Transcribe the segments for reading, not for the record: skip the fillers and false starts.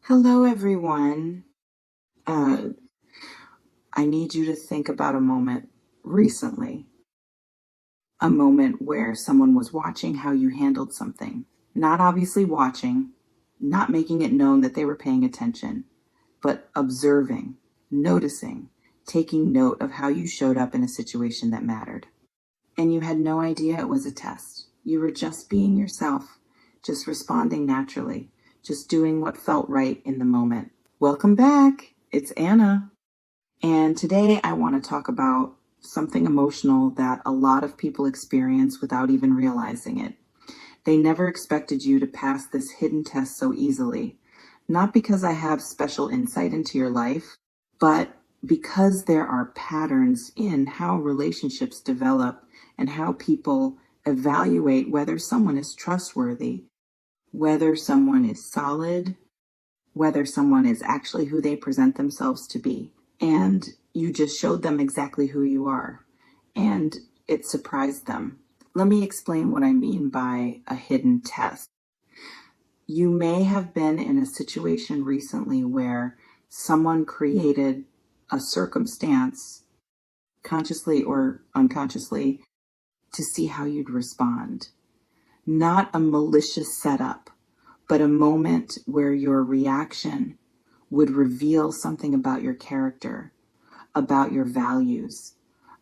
Hello, everyone. Uh, I need you to think about a moment recently, a moment where someone was watching how you handled something. Not obviously watching, not making it known that they were paying attention, but observing, noticing, taking note of how you showed up in a situation that mattered. And you had no idea it was a test. You were just being yourself, just responding naturally, just doing what felt right in the moment. Welcome back. It's Anna. And today I want to talk about something emotional that a lot of people experience without even realizing it. They never expected you to pass this hidden test so easily. Not because I have special insight into your life, but because there are patterns in how relationships develop and how people evaluate whether someone is trustworthy, whether someone is solid, whether someone is actually who they present themselves to be. And you just showed them exactly who you are. And it surprised them. Let me explain what I mean by a hidden test. You may have been in a situation recently where someone created a circumstance, consciously or unconsciously, to see how you'd respond. Not a malicious setup, but a moment where your reaction would reveal something about your character, about your values,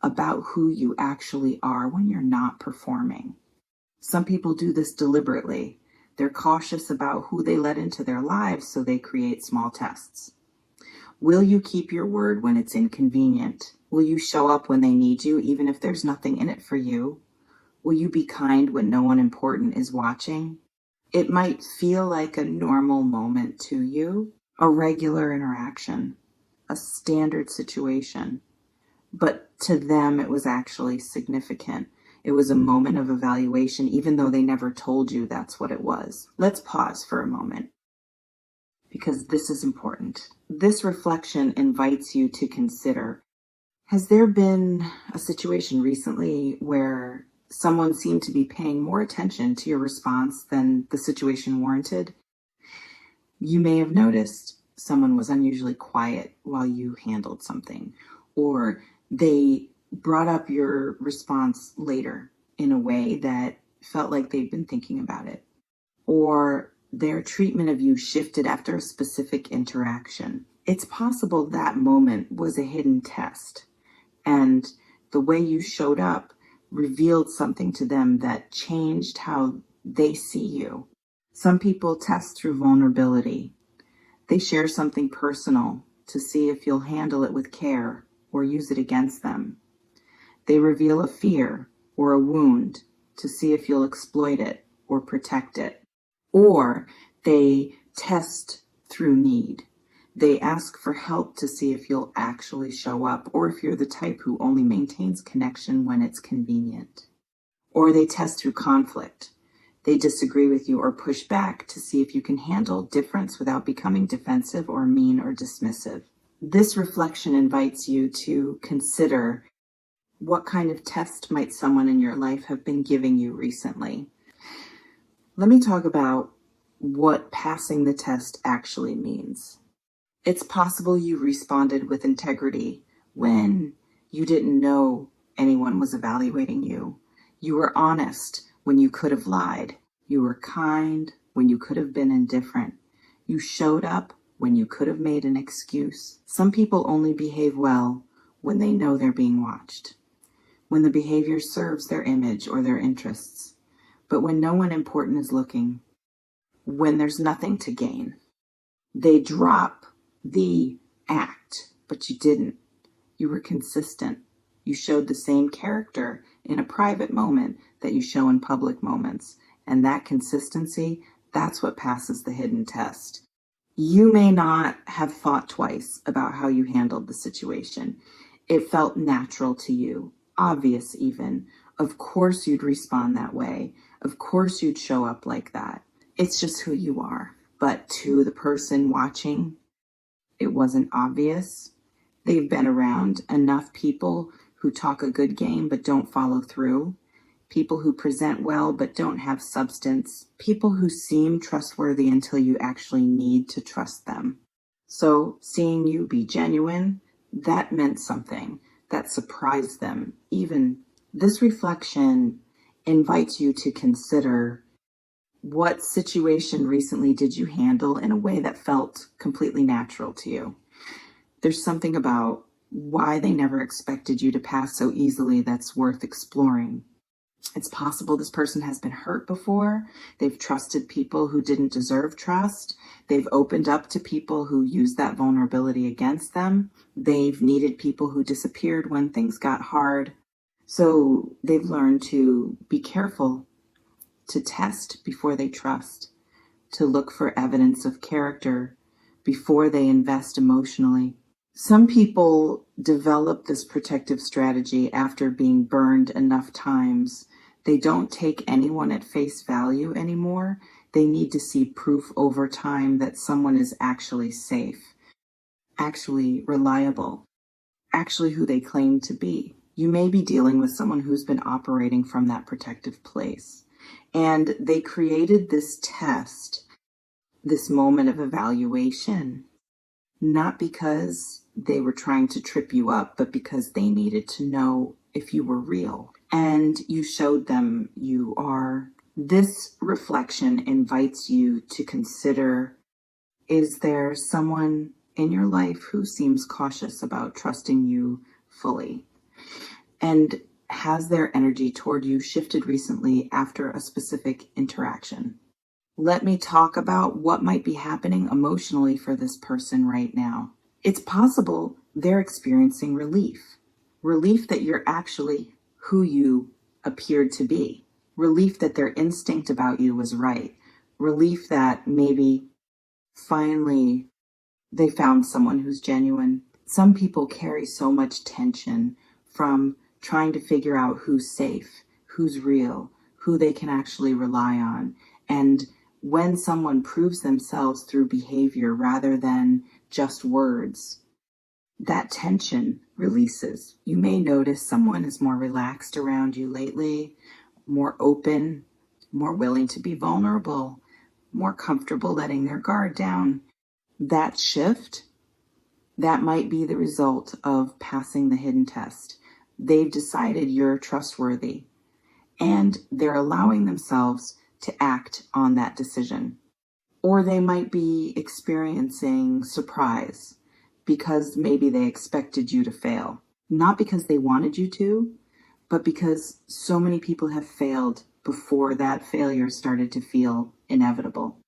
about who you actually are when you're not performing. Some people do this deliberately. They're cautious about who they let into their lives, so they create small tests. Will you keep your word when it's inconvenient? Will you show up when they need you, even if there's nothing in it for you? Will you be kind when no one important is watching? It might feel like a normal moment to you, a regular interaction, a standard situation, but to them it was actually significant. It was a moment of evaluation, even though they never told you that's what it was. Let's pause for a moment because this is important. This reflection invites you to consider, has there been a situation recently where someone seemed to be paying more attention to your response than the situation warranted? You may have noticed someone was unusually quiet while you handled something, or they brought up your response later in a way that felt like they'd been thinking about it, or their treatment of you shifted after a specific interaction. It's possible that moment was a hidden test, and the way you showed up revealed something to them that changed how they see you. Some people test through vulnerability. They share something personal to see if you'll handle it with care or use it against them. They reveal a fear or a wound to see if you'll exploit it or protect it. Or they test through need. They ask for help to see if you'll actually show up, or if you're the type who only maintains connection when it's convenient. Or they test through conflict. They disagree with you or push back to see if you can handle difference without becoming defensive or mean or dismissive. This reflection invites you to consider, what kind of test might someone in your life have been giving you recently? Let me talk about what passing the test actually means. It's possible you responded with integrity when you didn't know anyone was evaluating you. You were honest when you could have lied. You were kind when you could have been indifferent. You showed up when you could have made an excuse. Some people only behave well when they know they're being watched, when the behavior serves their image or their interests, but when no one important is looking, when there's nothing to gain. They drop the act, but you didn't. You were consistent. You showed the same character in a private moment that you show in public moments. And that consistency, that's what passes the hidden test. You may not have thought twice about how you handled the situation. It felt natural to you, obvious even. Of course you'd respond that way. Of course you'd show up like that. It's just who you are. But to the person watching, it wasn't obvious. They've been around enough people who talk a good game but don't follow through. people who present well but don't have substance, people who seem trustworthy until you actually need to trust them. So seeing you be genuine, that meant something. That surprised them. Even this reflection invites you to consider, what situation recently did you handle in a way that felt completely natural to you? There's something about why they never expected you to pass so easily that's worth exploring. It's possible this person has been hurt before. They've trusted people who didn't deserve trust. They've opened up to people who used that vulnerability against them. They've needed people who disappeared when things got hard. So they've learned to be careful, to test before they trust, to look for evidence of character before they invest emotionally. Some people develop this protective strategy after being burned enough times. They don't take anyone at face value anymore. They need to see proof over time that someone is actually safe, actually reliable, actually who they claim to be. You may be dealing with someone who's been operating from that protective place. And they created this test, this moment of evaluation, not because they were trying to trip you up, but because they needed to know if you were real. And you showed them you are. This reflection invites you to consider, is there someone in your life who seems cautious about trusting you fully? And has their energy toward you shifted recently after a specific interaction? Let me talk about what might be happening emotionally for this person right now. It's possible they're experiencing relief. Relief that you're actually who you appeared to be. Relief that their instinct about you was right. Relief that maybe finally they found someone who's genuine. Some people carry so much tension from trying to figure out who's safe, who's real, who they can actually rely on. And when someone proves themselves through behavior rather than just words, that tension releases. You may notice someone is more relaxed around you lately, more open, more willing to be vulnerable, more comfortable letting their guard down. That shift, that might be the result of passing the hidden test. They've decided you're trustworthy, and they're allowing themselves to act on that decision. Or they might be experiencing surprise because maybe they expected you to fail. Not because they wanted you to, but because so many people have failed before that failure started to feel inevitable.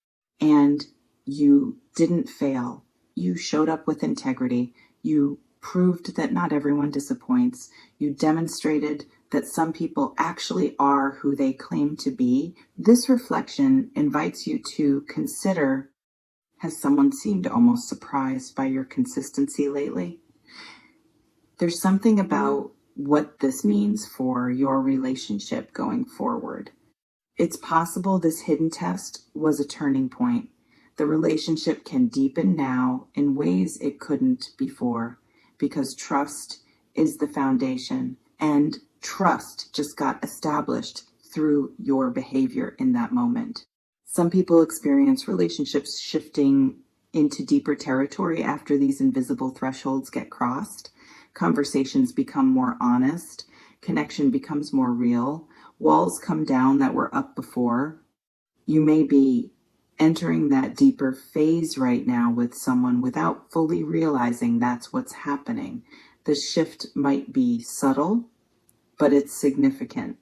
And you didn't fail. You showed up with integrity. You proved that not everyone disappoints. You demonstrated that some people actually are who they claim to be. This reflection invites you to consider, has someone seemed almost surprised by your consistency lately? There's something about what this means for your relationship going forward. It's possible this hidden test was a turning point. The relationship can deepen now in ways it couldn't before, because trust is the foundation, and trust just got established through your behavior in that moment. Some people experience relationships shifting into deeper territory after these invisible thresholds get crossed. Conversations become more honest, connection becomes more real, walls come down that were up before. You may be entering that deeper phase right now with someone without fully realizing that's what's happening. The shift might be subtle, but it's significant.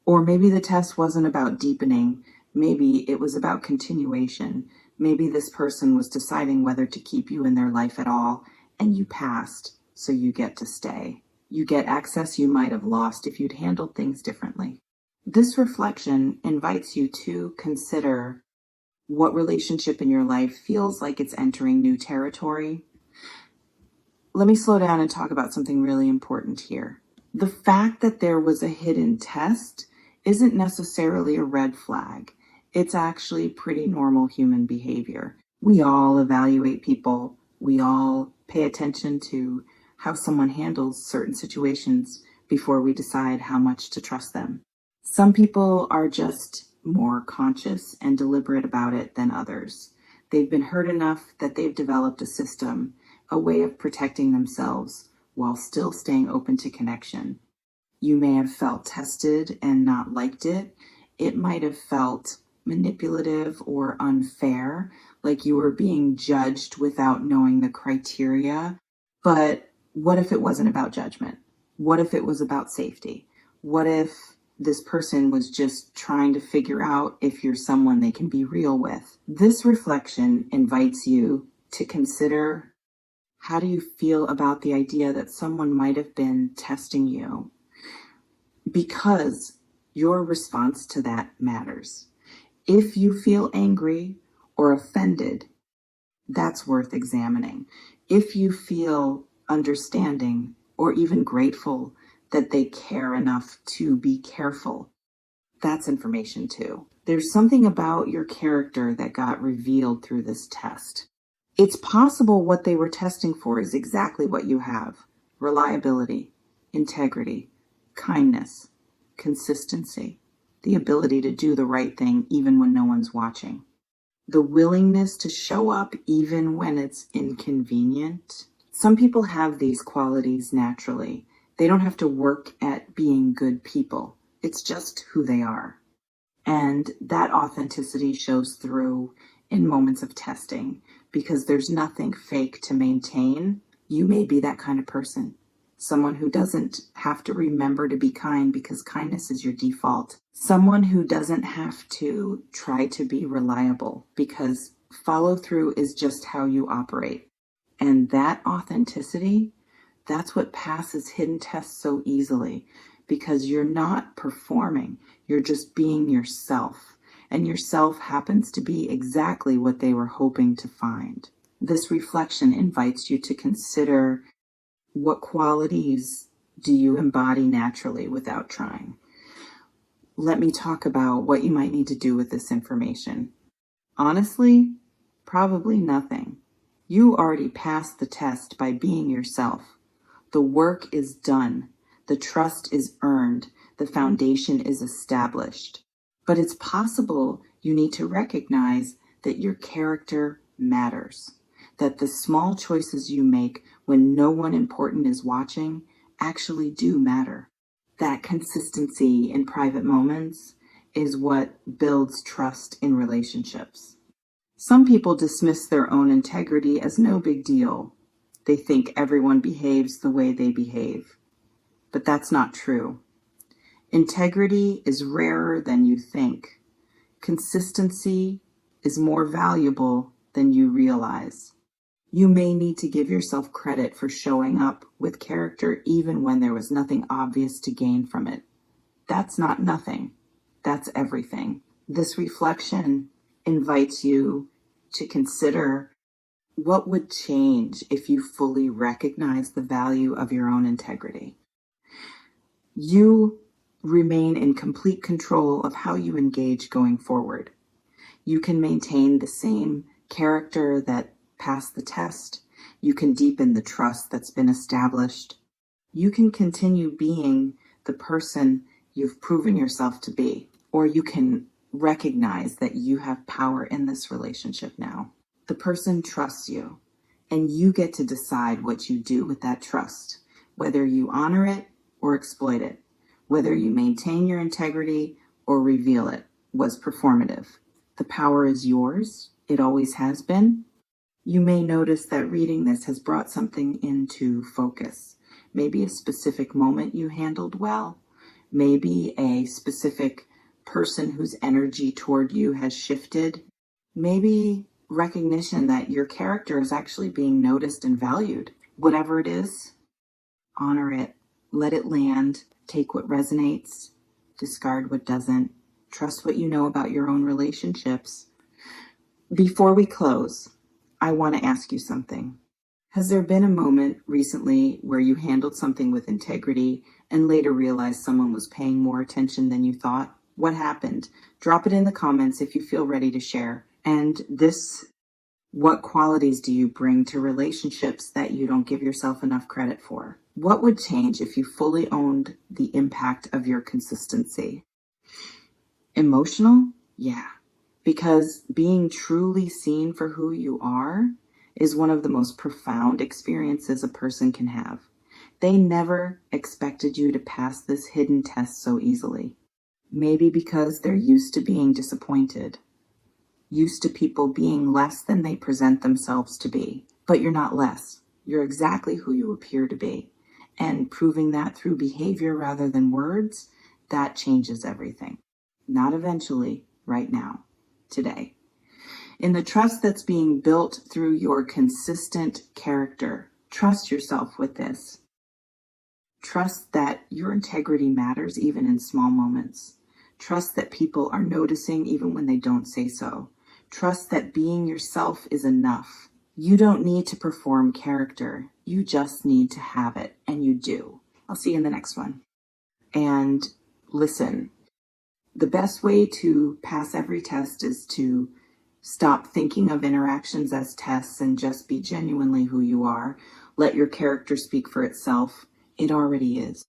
Or maybe the test wasn't about deepening. Maybe it was about continuation. Maybe this person was deciding whether to keep you in their life at all, and you passed, so you get to stay. You get access you might have lost if you'd handled things differently. This reflection invites you to consider what relationship in your life feels like it's entering new territory. Let me slow down and talk about something really important here. The fact that there was a hidden test isn't necessarily a red flag. It's actually pretty normal human behavior. We all evaluate people. We all pay attention to how someone handles certain situations before we decide how much to trust them. Some people are just more conscious and deliberate about it than others. They've been hurt enough that they've developed a system, a way of protecting themselves while still staying open to connection. You may have felt tested and not liked it. It might have felt manipulative or unfair, like you were being judged without knowing the criteria. But what if it wasn't about judgment? What if it was about safety? What if this person was just trying to figure out if you're someone they can be real with? This reflection invites you to consider, how do you feel about the idea that someone might have been testing you? Because your response to that matters. If you feel angry or offended, that's worth examining. If you feel understanding or even grateful that they care enough to be careful, that's information too. There's something about your character that got revealed through this test. It's possible what they were testing for is exactly what you have: reliability, integrity, kindness, consistency, the ability to do the right thing even when no one's watching, the willingness to show up even when it's inconvenient. Some people have these qualities naturally. They don't have to work at being good people. It's just who they are. And that authenticity shows through in moments of testing because there's nothing fake to maintain. You may be that kind of person. Someone who doesn't have to remember to be kind because kindness is your default. Someone who doesn't have to try to be reliable because follow through is just how you operate. And that authenticity, that's what passes hidden tests so easily, because you're not performing, you're just being yourself. And yourself happens to be exactly what they were hoping to find. This reflection invites you to consider, what qualities do you embody naturally without trying? Let me talk about what you might need to do with this information. Honestly, probably nothing. You already passed the test by being yourself. The work is done. The trust is earned. The foundation is established. But it's possible you need to recognize that your character matters, that the small choices you make when no one important is watching actually do matter. That consistency in private moments is what builds trust in relationships. Some people dismiss their own integrity as no big deal. They think everyone behaves the way they behave. But that's not true. Integrity is rarer than you think. Consistency is more valuable than you realize. You may need to give yourself credit for showing up with character even when there was nothing obvious to gain from it. That's not nothing. That's everything. This reflection invites you to consider, what would change if you fully recognize the value of your own integrity? You remain in complete control of how you engage going forward. You can maintain the same character that passed the test. You can deepen the trust that's been established. You can continue being the person you've proven yourself to be, or you can recognize that you have power in this relationship now. The person trusts you, and you get to decide what you do with that trust, whether you honor it or exploit it, whether you maintain your integrity or reveal it was performative. The power is yours. It always has been. You may notice that reading this has brought something into focus. Maybe a specific moment you handled well. Maybe a specific person whose energy toward you has shifted. Maybe recognition that your character is actually being noticed and valued. Whatever it is, honor it. Let it land. Take what resonates. Discard what doesn't. Trust what you know about your own relationships. Before we close, I want to ask you something. Has there been a moment recently where you handled something with integrity and later realized someone was paying more attention than you thought? What happened? Drop it in the comments if you feel ready to share. And what qualities do you bring to relationships that you don't give yourself enough credit for? What would change if you fully owned the impact of your consistency? Emotional? Yeah. Because being truly seen for who you are is one of the most profound experiences a person can have. They never expected you to pass this hidden test so easily. Maybe because they're used to being disappointed, used to people being less than they present themselves to be. But you're not less. You're exactly who you appear to be. And proving that through behavior rather than words, that changes everything. Not eventually, right now, today. In the trust that's being built through your consistent character, trust yourself with this. Trust that your integrity matters even in small moments. Trust that people are noticing even when they don't say so. Trust that being yourself is enough. You don't need to perform character. You just need to have it, and you do. I'll see you in the next one. And listen, the best way to pass every test is to stop thinking of interactions as tests and just be genuinely who you are. Let your character speak for itself. It already is.